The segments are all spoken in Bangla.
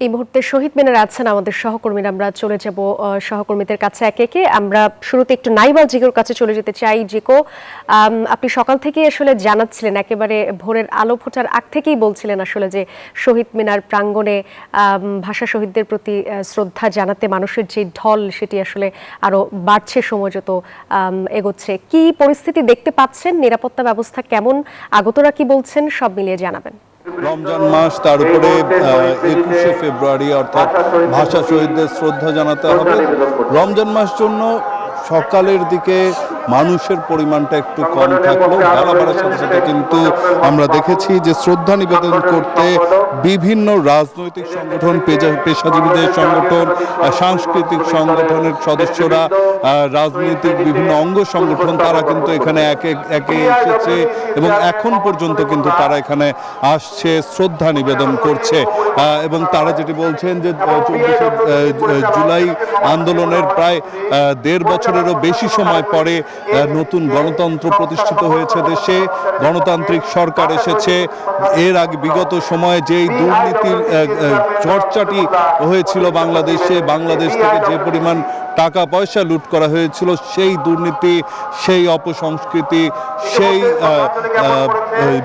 এই মুহূর্তে শহীদ মিনারে আছেন আমাদের সহকর্মীরা। আমরা চলে যাব সহকর্মীদের কাছে একে একে। আমরা শুরুতে একটু নাইবাল জিকোর কাছে চলে যেতে চাই। জিকো, আপনি সকাল থেকেই আসলে জানাচ্ছিলেন, একেবারে ভোরের আলো ফোটার আগ থেকেই বলছিলেন আসলে যে শহীদ মিনার প্রাঙ্গণে ভাষা শহীদদের প্রতি শ্রদ্ধা জানাতে মানুষের যে ঢল সেটি আসলে আরো বাড়ছে সময় যত এগোচ্ছে। কি পরিস্থিতি দেখতে পাচ্ছেন, নিরাপত্তা ব্যবস্থা কেমন, আগতরা কি বলছেন, সব মিলিয়ে জানাবেন। রমজান মাস, তার উপরে 21শে ফেব্রুয়ারি অর্থাৎ ভাষা শহীদদের শ্রদ্ধা জানাতে হবে। রমজান মাস জন্য সকালের দিকে মানুষের পরিমাণটা একটু কম থাকলেও বেলা বাড়ার সাথে সাথে কিন্তু আমরা দেখেছি যে শ্রদ্ধা নিবেদন করতে বিভিন্ন রাজনৈতিক সংগঠন, পেশাজীবীদের সংগঠন, সাংস্কৃতিক সংগঠনের সদস্যরা, রাজনৈতিক বিভিন্ন অঙ্গ সংগঠন, তারা কিন্তু এখানে একে একে এসেছে এবং এখন পর্যন্ত কিন্তু তারা এখানে আসছে, শ্রদ্ধা নিবেদন করছে। এবং তারা যেটি বলছেন যে 24শে জুলাই আন্দোলনের প্রায় 1.5 বছরেরও বেশি সময় পরে নতুন গণতন্ত্র প্রতিষ্ঠিত হয়েছে দেশে, গণতান্ত্রিক সরকার এসেছে। এর আগে বিগত সময়ে যেই দুর্নীতির চর্চাটি হয়েছিল বাংলাদেশে, বাংলাদেশ থেকে যে পরিমাণ টাকা পয়সা লুট করা হয়েছিল, সেই দুর্নীতি, সেই অপসংস্কৃতি, সেই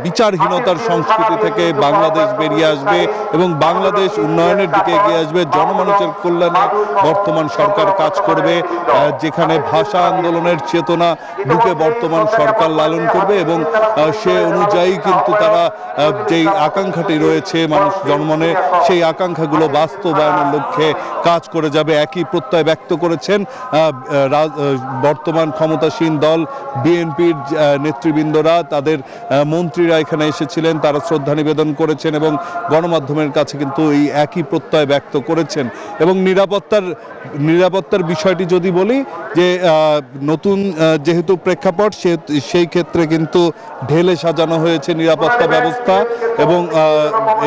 বিচারহীনতার সংস্কৃতি থেকে বাংলাদেশ বেরিয়ে আসবে এবং বাংলাদেশ উন্নয়নের দিকে এগিয়ে আসবে। জনমানুষের কল্যাণে বর্তমান সরকার কাজ করবে, যেখানে ভাষা আন্দোলনের চেতনা বুকে বর্তমান সরকার লালন করবে এবং সে অনুযায়ী কিন্তু তারা যেই আকাঙ্ক্ষাটি রয়েছে মানুষ জনমনে, সেই আকাঙ্ক্ষাগুলো বাস্তবায়নের লক্ষ্যে কাজ করে যাবে। একই প্রত্যয় ব্যক্ত করেছেন বর্তমান ক্ষমতাসীন দল বিএনপির নেতৃবৃন্দরা, তাদের মন্ত্রীরা এখানে এসেছিলেন, তারা শ্রদ্ধা নিবেদন করেছেন এবং গণমাধ্যমের কাছে কিন্তু এই একই প্রত্যয় ব্যক্ত করেছেন। এবং নিরাপত্তার বিষয়টি যদি বলি, যে নতুন যেহেতু প্রেক্ষাপট, সেই ক্ষেত্রে কিন্তু ঢেলে সাজানো হয়েছে নিরাপত্তা ব্যবস্থা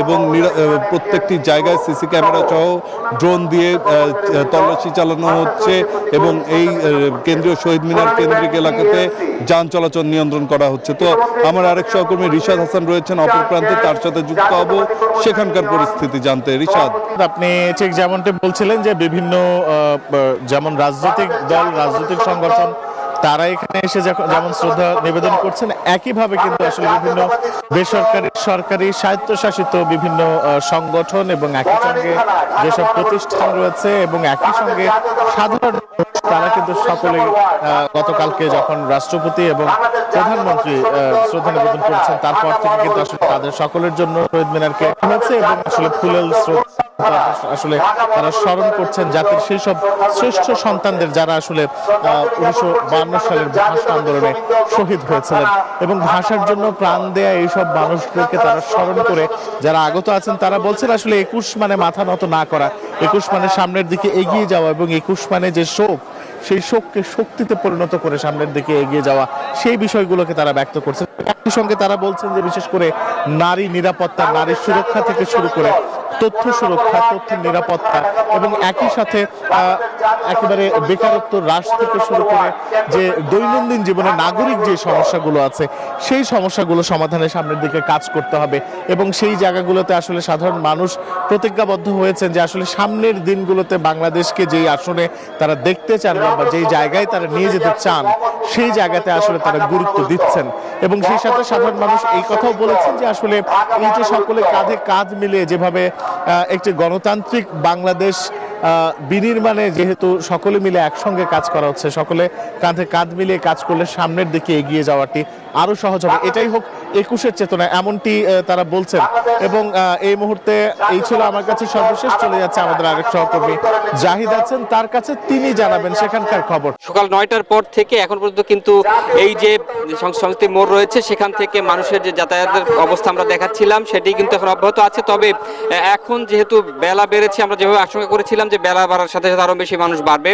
এবং প্রত্যেকটি জায়গায় সিসি ক্যামেরা সহ ড্রোন দিয়ে তল্লাশি চালানো হচ্ছে এবং এই কেন্দ্রীয় শহীদ মিনার কেন্দ্রিক এলাকাতে যান চলাচল নিয়ন্ত্রণ করা হচ্ছে। তো আমার আরেক সহকর্মী রিশাদ হাসান রয়েছেন অপর প্রান্তে, তার সাথে যুক্ত হব সেখানকার পরিস্থিতি জানতে। রিশাদ, আপনি ঠিক যেমনটি বলছিলেন যে বিভিন্ন যেমন রাজনৈতিক দল, রাজনৈতিক সংগঠন, তারা এখানে এসে যেমন শ্রদ্ধা নিবেদন করছেন, একইভাবে কিন্তু আসলে বিভিন্ন বেসরকারি, সরকারি, স্বায়ত্তশাসিত বিভিন্ন সংগঠন এবং একই সঙ্গে যেসব প্রতিষ্ঠান রয়েছে এবং একই সঙ্গে সাধারণ তারা কিন্তু সকলে গতকালকে যখন রাষ্ট্রপতি এবং প্রধানমন্ত্রী শ্রদ্ধা নিবেদন করছেন, তারপর থেকে কিন্তু আসলে তাদের সকলের জন্য শহীদ মিনারকে হয়েছে এবং আসলে ফুলেল আসলে তারা স্মরণ করছেন জাতির সেই সব শ্রেষ্ঠ সন্তানদের যারা আসলে 1952 সালের ভাষা আন্দোলনে শহীদ হয়েছিলেন এবং ভাষার জন্য প্রাণ দেয়া এইসব মানুষদেরকে তারা স্মরণ করে যারা আগত আছেন, তারা বলছেন আসলে 21 মানে মাথা নত না করা, 21 মানে সামনের দিকে এগিয়ে যাওয়া এবং 21 মানে যে শোক, সেই শোককে শক্তিতে পরিণত করে সামনের দিকে এগিয়ে যাওয়া, সেই বিষয়গুলোকে তারা ব্যক্ত করছেন। একই সঙ্গে তারা বলছেন যে বিশেষ করে নারী নিরাপত্তা, নারী সুরক্ষা থেকে শুরু করে তথ্য সুরক্ষা, তথ্যের নিরাপত্তা এবং একই সাথে একেবারে বেকারত্ব হ্রাস থেকে শুরু করে যে দৈনন্দিন জীবনে নাগরিক যে সমস্যাগুলো আছে, সেই সমস্যাগুলো সমাধানের সামনের দিকে কাজ করতে হবে এবং সেই জায়গাগুলোতে আসলে সাধারণ মানুষ প্রতিজ্ঞাবদ্ধ হয়েছেন যে আসলে সামনের দিনগুলোতে বাংলাদেশকে যেই আসনে তারা দেখতে চান বা যেই জায়গায় তারা নিয়ে যেতে চান, সেই জায়গাতে আসলে তারা গুরুত্ব দিচ্ছেন এবং সেই সাথে সাধারণ মানুষ এই কথাও বলেছেন যে আসলে এই যে সকলে কাঁধে কাঁধ মিলিয়ে যেভাবে একটি গণতান্ত্রিক বাংলাদেশ বিনির্মাণে যেহেতু সকলে মিলে একসঙ্গে কাজ করা হচ্ছে, সকলে কাঁধে কাঁধ মিলিয়ে কাজ করলে সামনের দিকে এগিয়ে যাওয়াটি আরো সহজ হবে, এটাই হোক 21-এর চেতনা, এমনটি তারা বলছেন। এবং এই মুহূর্তে এই ছিল আমার কাছে সর্বশেষ। চলে যাচ্ছে আমাদের আরেক সহকর্মী জাহিদ আছেন, তার কাছে, তিনি জানাবেন সেখানকার খবর। সকাল 9টার পর থেকে এখন পর্যন্ত কিন্তু এই যে সংস্কৃতি মোড় রয়েছে, সেখান থেকে মানুষের যে যাতায়াতের অবস্থা আমরা দেখাচ্ছিলাম, সেটি কিন্তু এখন অব্যাহত আছে। তবে এখন যেহেতু বেলা বেড়েছে, আমরা যেভাবে আশঙ্কা করেছিলাম যে বেলা বাড়ার সাথে সাথে আরো বেশি মানুষ বাড়বে,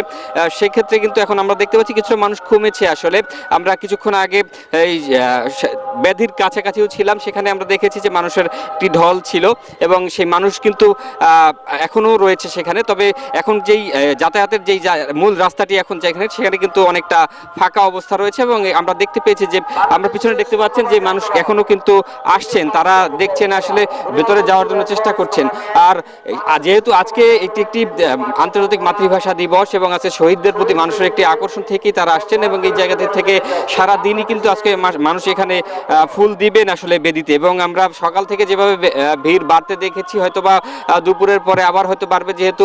সেক্ষেত্রে কিন্তু এখন আমরা দেখতে পাচ্ছি কিছু মানুষ কমেছে। আসলে আমরা কিছুক্ষণ আগে এই ব্যাধির কাছাকাছিও ছিলাম, সেখানে আমরা দেখেছি যে মানুষের একটি ঢল ছিল এবং সেই মানুষ কিন্তু এখনো রয়েছে সেখানে। তবে এখন যেই যাতায়াতের যেই মূল রাস্তাটি এখন যেখানে, সেখানে কিন্তু অনেকটা ফাঁকা অবস্থা রয়েছে এবং আমরা দেখতে পেয়েছি যে আমরা পিছনে দেখতে পাচ্ছেন যে মানুষ এখনো কিন্তু আসছেন, তারা দেখছেন আসলে ভেতরে যাওয়ার জন্য চেষ্টা করছেন। আর যেহেতু আজকে এটি একটি আন্তর্জাতিক মাতৃভাষা দিবস এবং আছে শহীদদের প্রতি মানুষের একটি আকর্ষণ থেকেই তারা আসছেন এবং এই জায়গাতে থেকে সারা দিনই কিন্তু আজকে মানুষ এখানে ফুল দিবেন আসলে বেদিতে। এবং আমরা সকাল থেকে যেভাবে ভিড় বাড়তে দেখেছি, হয়তো বা দুপুরের পরে আবার হয়তো বাড়বে, যেহেতু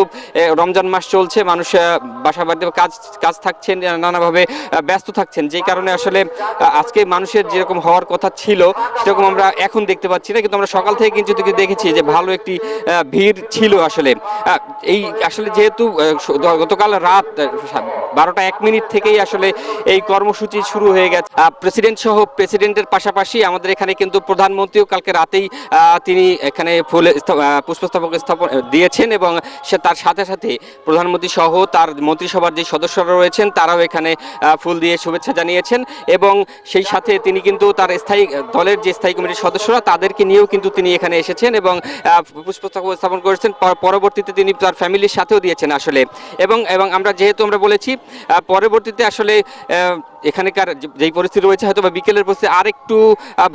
রমজান মাস চলছে, মানুষ বাসা বাড়িতে কাজ থাকছেন, নানাভাবে ব্যস্ত থাকছেন, যেই কারণে আসলে আজকে মানুষের যেরকম হওয়ার কথা ছিল সেরকম আমরা এখন দেখতে পাচ্ছি না। কিন্তু আমরা সকাল থেকে কিন্তু দেখেছি যে ভালো একটি ভিড় ছিল আসলে। এই আসলে যেহেতু গতকাল রাত 12:01 থেকেই আসলে এই কর্মসূচি শুরু হয়ে গেছে। প্রেসিডেন্ট সহ প্রেসিডেন্টের পাশাপাশি আমাদের এখানে কিন্তু প্রধানমন্ত্রীও কালকে রাতেই তিনি এখানে পুষ্পস্তবক স্থাপন দিয়েছেন এবং তার সাথে সাথে প্রধানমন্ত্রী সহ তার মন্ত্রিসভার যে সদস্যরা রয়েছেন তারাও এখানে ফুল দিয়ে শুভেচ্ছা জানিয়েছেন এবং সেই সাথে তিনি কিন্তু তার দলের যে স্থায়ী কমিটির সদস্যরা তাদেরকে নিয়েও কিন্তু তিনি এখানে এসেছেন এবং পুষ্পস্তবক স্থাপন করেছেন। পরবর্তীতে তিনি তার ফ্যামিলির সাথেও দিয়েছেন আসলে। এবং আমরা বলেছি পরবর্তীতে আসলে এখানকার যেই পরিস্থিতি রয়েছে, হয়তো বা বিকেলের পরিস্থিতি আরেকটু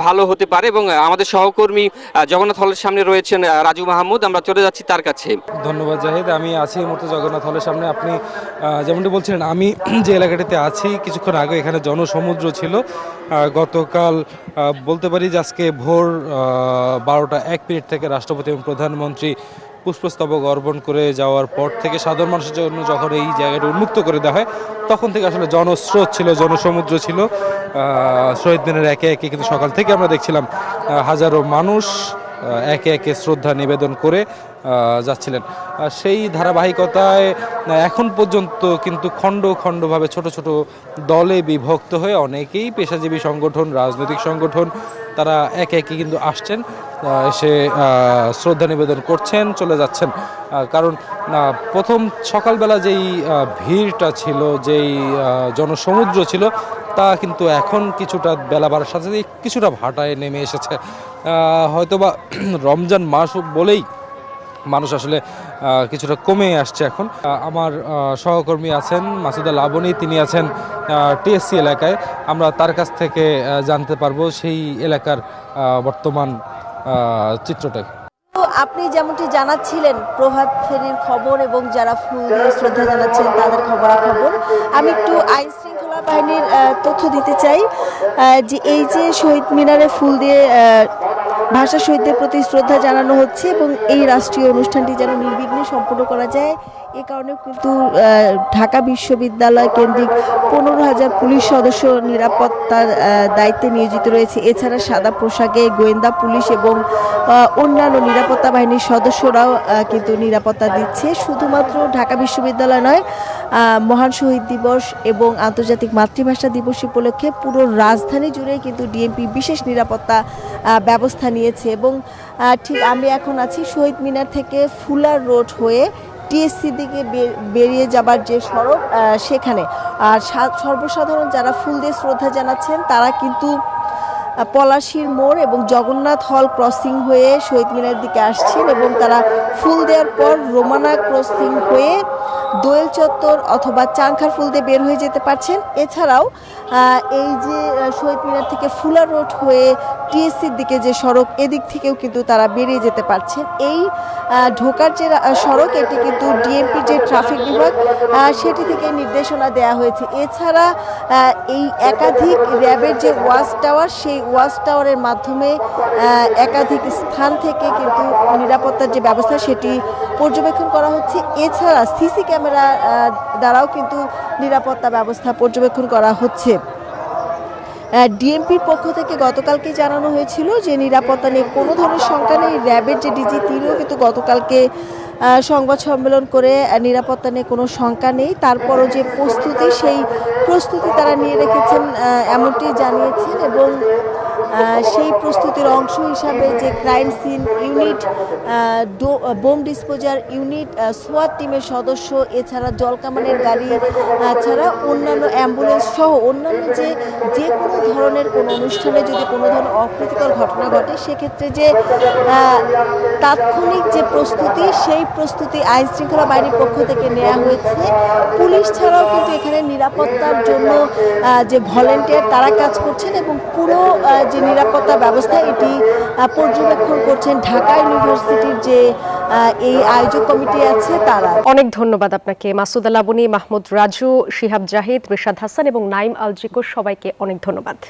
ভালো হতে পারে। এবং আমাদের সহকর্মী জগন্নাথ হলের সামনে রয়েছেন রাজু মাহমুদ, আমরা চলে যাচ্ছি তার কাছে। ধন্যবাদ জাহিদ। আমি আছি এই মুহূর্তে জগন্নাথ হলের সামনে। আপনি যেমনটি বলছিলেন, আমি যে এলাকাটিতে আছি কিছুক্ষণ আগে এখানে জনসমুদ্র ছিল। গতকাল বলতে পারি যে আজকে ভোর 12:01 থেকে রাষ্ট্রপতি এবং প্রধানমন্ত্রী পুষ্পস্তবক অর্পণ করে যাওয়ার পর থেকে সাধারণ মানুষের জন্য যখন এই জায়গাটা উন্মুক্ত করে দেওয়া হয় তখন থেকে আসলে জনস্রোত ছিল, জনসমুদ্র ছিল। শহীদ মিনারে একে একে কিন্তু সকাল থেকে আমরা দেখছিলাম হাজারো মানুষ একে একে শ্রদ্ধা নিবেদন করে যাচ্ছিলেন। সেই ধারাবাহিকতায় এখন পর্যন্ত কিন্তু খণ্ড খণ্ডভাবে ছোট ছোট দলে বিভক্ত হয়ে অনেকেই পেশাজীবী সংগঠন, রাজনৈতিক সংগঠন, তারা একে একে কিন্তু আসছেন, এসে শ্রদ্ধা নিবেদন করছেন, চলে যাচ্ছেন। কারণ প্রথম সকালবেলা যেই ভিড়টা ছিল, যেই জনসমুদ্র ছিল, তা কিন্তু এখন কিছুটা বেলা বাড়ার সাথে সাথে কিছুটা ভাটায় নেমে এসেছে। হয়তোবা রমজান মাস বলেই মানুষ আসলে কিছুটা কমে আসছে এখন। আমার সহকর্মী আছেন মাসুদা লাবণী, তিনি আছেন টিএসসি এলাকায়। আমরা তার কাছ থেকে জানতে পারবো সেই এলাকার বর্তমান চিত্রটাই। তো আপনি যেমনটি জানাচ্ছিলেন প্রভাত ফেরির খবর এবং যারা ফুল দিয়ে শ্রদ্ধা জানাচ্ছেন তাদের খবরাখবর, আমি একটু আইন শৃঙ্খলা বাহিনীর তথ্য দিতে চাই যে এই যে শহীদ মিনারে ফুল দিয়ে ভাষা শহীদদের প্রতি শ্রদ্ধা জানানো হচ্ছে এবং এই রাষ্ট্রীয় অনুষ্ঠানটি যেন নির্বিঘ্নে সম্পন্ন করা যায়, এ কারণেও কিন্তু ঢাকা বিশ্ববিদ্যালয় কেন্দ্রিক 15,000 পুলিশ সদস্য নিরাপত্তার দায়িত্বে নিয়োজিত রয়েছে। এছাড়া সাদা পোশাকে গোয়েন্দা পুলিশ এবং অন্যান্য নিরাপত্তা বাহিনীর সদস্যরাও কিন্তু নিরাপত্তা দিচ্ছে। শুধুমাত্র ঢাকা বিশ্ববিদ্যালয় নয়, মহান শহীদ দিবস এবং আন্তর্জাতিক মাতৃভাষা দিবস উপলক্ষে পুরো রাজধানী জুড়ে কিন্তু ডিএমপি বিশেষ নিরাপত্তা ব্যবস্থা নিয়েছে। এবং ঠিক আমি এখন আছি শহীদ মিনার থেকে ফুলার রোড হয়ে টিএসসি দিকে বেরিয়ে যাবার যে সড়ক, সেখানে আর সর্বসাধারণ যারা ফুল দিয়ে শ্রদ্ধা জানাচ্ছেন তারা কিন্তু পলাশীর মোড় এবং জগন্নাথ হল ক্রসিং হয়ে শহীদ মিনারের দিকে আসছেন এবং তারা ফুল দেওয়ার পর রোমানা ক্রসিং হয়ে দোয়েল চত্বর অথবা চাংখার ফুল দিয়ে বের হয়ে যেতে পারছেন। এছাড়াও এই যে শহীদ মিনার থেকে ফুলা রোড হয়ে টিএসসির দিকে যে সড়ক, এদিক থেকেও কিন্তু তারা বেরিয়ে যেতে পারছেন। এই ঢোকার যে সড়ক, এটি কিন্তু ডিএমপির যে ট্রাফিক বিভাগ সেটি থেকে নির্দেশনা দেওয়া হয়েছে। এছাড়া এই একাধিক র্যাবের যে ওয়াচ টাওয়ার, সেই ওয়াচ টাওয়ারের মাধ্যমে একাধিক স্থান থেকে কিন্তু নিরাপত্তার যে ব্যবস্থা সেটি পর্যবেক্ষণ করা হচ্ছে। এছাড়া সিসি ক্যামেরা দ্বারাও কিন্তু নিরাপত্তা ব্যবস্থা পর্যবেক্ষণ করা হচ্ছে। ডিএমপির পক্ষ থেকে গতকালকে জানানো হয়েছিল যে নিরাপত্তা নিয়ে কোনো ধরনের শঙ্কা নেই। র্যাবের যে ডিজি তিনিও কিন্তু গতকালকে সংবাদ সম্মেলন করে নিরাপত্তা নিয়ে কোনো শঙ্কা নেই। তারপরও যে প্রস্তুতি, সেই প্রস্তুতি তারা নিয়ে রেখেছেন এমনটি জানিয়েছেন। এবং সেই প্রস্তুতির অংশ হিসাবে যে crime scene unit, bomb disposal unit, সোয়াট টিমের সদস্য, এছাড়া জলকামানের গাড়ি ছাড়া অন্যান্য অ্যাম্বুলেন্স সহ অন্যান্য যে কোনো ধরনের কোনো অনুষ্ঠানে যদি কোনো ধরনের অপ্রীতিকর ঘটনা ঘটে সেক্ষেত্রে যে তাৎক্ষণিক যে প্রস্তুতি, সেই প্রস্তুতি আইন শৃঙ্খলা বাহিনীর পক্ষ থেকে নেওয়া হয়েছে। পুলিশ ছাড়াও কিন্তু এখানে নিরাপত্তার জন্য যে ভলেন্টিয়ার তারা কাজ করছেন এবং পুরো যে নিরাপত্তা ব্যবস্থা এটি পর্যবেক্ষণ করছেন ঢাকা ইউনিভার্সিটির যে এই আয়োজক কমিটি আছে তারা। অনেক ধন্যবাদ আপনাকে মাসুদ আল আবুনি, মাহমুদ রাজু, শিহাব জাহিদ, রিশাদ হাসান এবং নাইম আল জিকো, সবাইকে অনেক ধন্যবাদ।